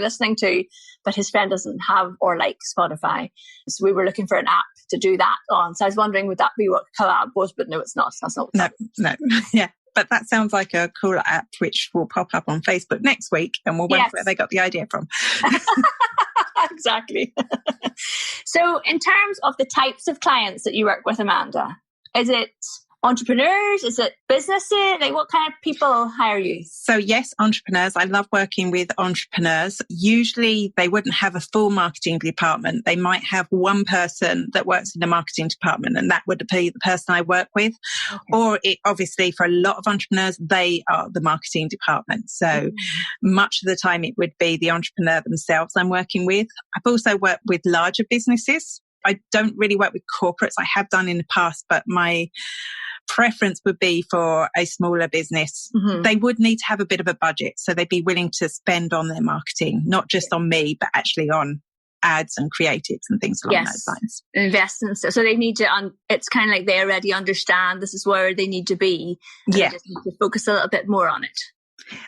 listening to, but his friend doesn't have or like Spotify. So we were looking for an app to do that on. So I was wondering, would that be what collab was? But no, it's not. That's not what No. Yeah. But that sounds like a cool app which will pop up on Facebook next week, and we'll wonder where they got the idea from. Exactly. So in terms of the types of clients that you work with, Amanda, is it entrepreneurs? Is it businesses? Like, what kind of people hire you? So yes, entrepreneurs. I love working with entrepreneurs. Usually they wouldn't have a full marketing department. They might have one person that works in the marketing department, and that would be the person I work with. Okay. Or obviously for a lot of entrepreneurs, they are the marketing department. So much of the time it would be the entrepreneur themselves I'm working with. I've also worked with larger businesses. I don't really work with corporates. I have done in the past, but my preference would be for a smaller business. They would need to have a bit of a budget, so they'd be willing to spend on their marketing, not just on me, but actually on ads and creatives and things along those lines. Invest in stuff. So they need to, it's kind of like they already understand this is where they need to be. They just need to focus a little bit more on it.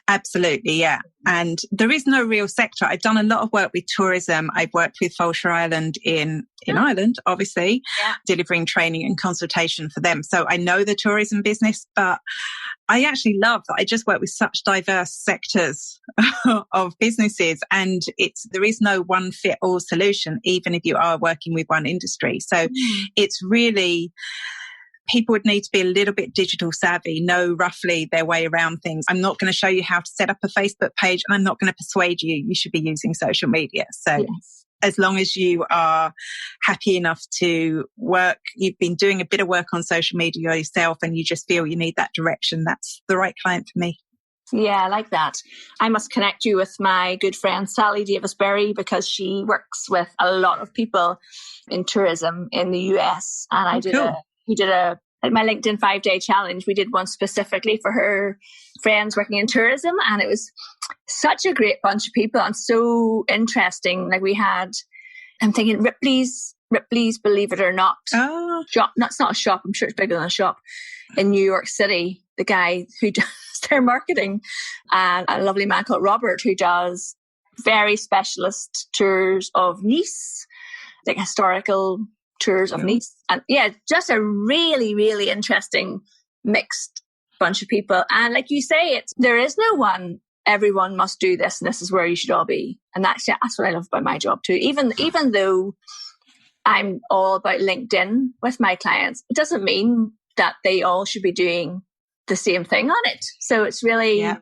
Absolutely, yeah. And there is no real sector. I've done a lot of work with tourism. I've worked with Fulshire Island in Ireland, obviously, delivering training and consultation for them. So I know the tourism business, but I actually love that I just work with such diverse sectors of businesses, and there is no one fit all solution, even if you are working with one industry. So it's really, people would need to be a little bit digital savvy, know roughly their way around things. I'm not going to show you how to set up a Facebook page, and I'm not going to persuade you should be using social media. So as long as you are happy enough to work, you've been doing a bit of work on social media yourself, and you just feel you need that direction, that's the right client for me. Yeah, I like that. I must connect you with my good friend Sally Davis-Berry, because she works with a lot of people in tourism in the US. And we did my LinkedIn 5-day challenge. We did one specifically for her friends working in tourism, and it was such a great bunch of people and so interesting. Like we had, I'm thinking Ripley's, believe it or not, shop. That's not a shop. I'm sure it's bigger than a shop in New York City. The guy who does their marketing, and a lovely man called Robert who does very specialist tours of Nice, like historical tours of Nice. And just a really, really interesting mixed bunch of people. And like you say, there is no one, everyone must do this and this is where you should all be. And that's what I love about my job too. Even though I'm all about LinkedIn with my clients, it doesn't mean that they all should be doing the same thing on it. So it's really, I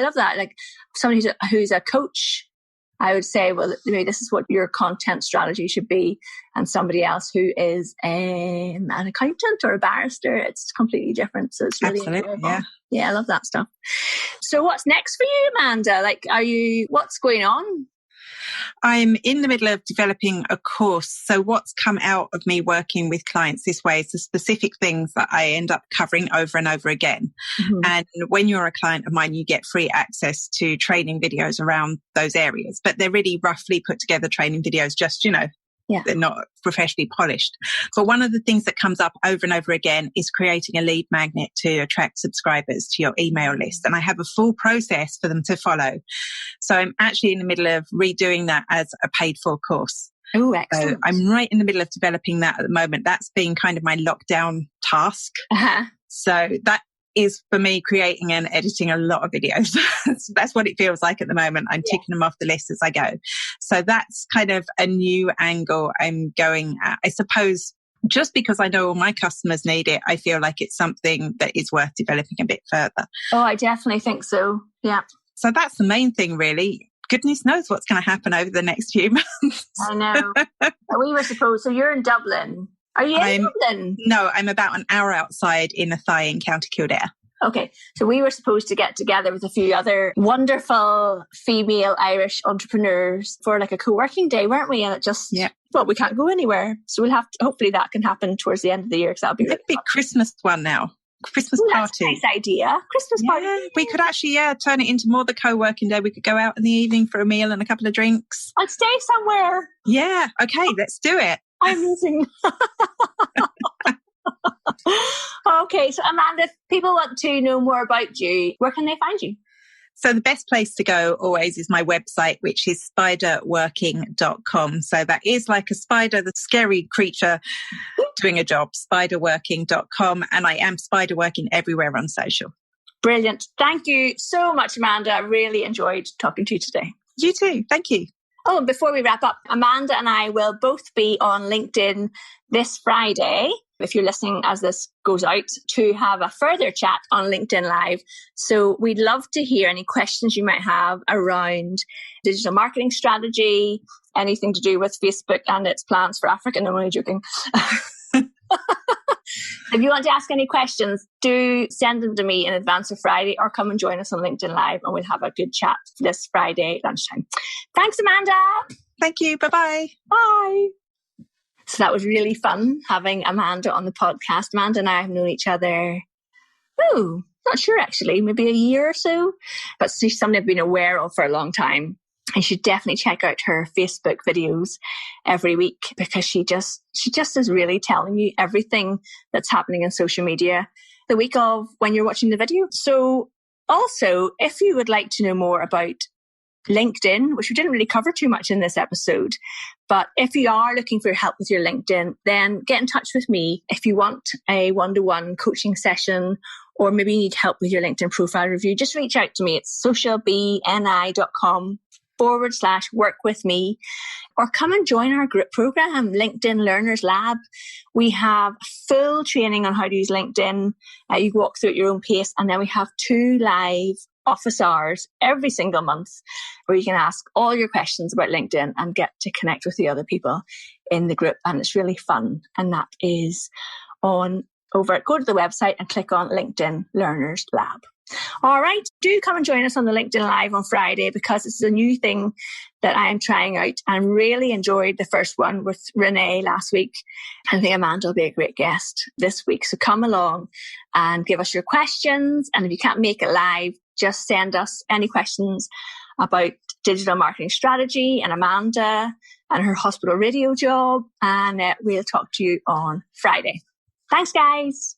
love that. Like somebody who's a coach, I would say, well, this is what your content strategy should be. And somebody else who is an accountant or a barrister, it's completely different. So it's really enjoyable. Yeah, I love that stuff. So what's next for you, Amanda? Like, what's going on? I'm in the middle of developing a course. So what's come out of me working with clients this way is the specific things that I end up covering over and over again. And when you're a client of mine, you get free access to training videos around those areas, but they're really roughly put together training videos, just, they're not professionally polished. But one of the things that comes up over and over again is creating a lead magnet to attract subscribers to your email list. And I have a full process for them to follow. So I'm actually in the middle of redoing that as a paid for course. Oh, excellent. So I'm right in the middle of developing that at the moment. That's been kind of my lockdown task. So that is for me creating and editing a lot of videos. That's what it feels like at the moment. I'm ticking them off the list as I go. So that's kind of a new angle I'm going at. I suppose just because I know all my customers need it, I feel like it's something that is worth developing a bit further. Oh, I definitely think so. Yeah. So that's the main thing, really. Goodness knows what's going to happen over the next few months. I know. We were supposed, so you're in Dublin. Are you in Dublin? No, I'm about an hour outside in Athy in County Kildare. Okay, so we were supposed to get together with a few other wonderful female Irish entrepreneurs for like a co-working day, weren't we? And it just, well, we can't go anywhere. So we'll have to, hopefully that can happen towards the end of the year, because that'll be really big Christmas one now. Christmas party. That's a nice idea. Christmas party. We could actually, turn it into more the co-working day. We could go out in the evening for a meal and a couple of drinks. I'd stay somewhere. Yeah, okay, let's do it. I'm losing. Okay, so Amanda, if people want to know more about you, where can they find you? So the best place to go always is my website, which is spiderworking.com. So that is like a spider, the scary creature doing a job, spiderworking.com. And I am spiderworking everywhere on social. Brilliant. Thank you so much, Amanda. I really enjoyed talking to you today. You too. Thank you. Oh, and before we wrap up, Amanda and I will both be on LinkedIn this Friday, if you're listening as this goes out, to have a further chat on LinkedIn Live. So we'd love to hear any questions you might have around digital marketing strategy, anything to do with Facebook and its plans for Africa. No, I'm only joking. If you want to ask any questions, do send them to me in advance of Friday or come and join us on LinkedIn Live and we'll have a good chat this Friday lunchtime. Thanks, Amanda. Thank you. Bye-bye. Bye. So that was really fun having Amanda on the podcast. Amanda and I have known each other, not sure actually, maybe a year or so, but she's something I've been aware of for a long time. And you should definitely check out her Facebook videos every week because she just is really telling you everything that's happening in social media the week of when you're watching the video. So also, if you would like to know more about LinkedIn, which we didn't really cover too much in this episode, but if you are looking for help with your LinkedIn, then get in touch with me if you want a one-to-one coaching session or maybe you need help with your LinkedIn profile review. Just reach out to me. It's socialbni.com/work with me, or come and join our group program, LinkedIn Learners Lab. We have full training on how to use LinkedIn. You walk through at your own pace, and then we have 2 live office hours every single month where you can ask all your questions about LinkedIn and get to connect with the other people in the group. And it's really fun. And that is go to the website and click on LinkedIn Learners Lab. All right, do come and join us on the LinkedIn Live on Friday because this is a new thing that I am trying out. I really enjoyed the first one with Renee last week. I think Amanda will be a great guest this week. So come along and give us your questions. And if you can't make it live, just send us any questions about digital marketing strategy and Amanda and her hospital radio job. And we'll talk to you on Friday. Thanks, guys.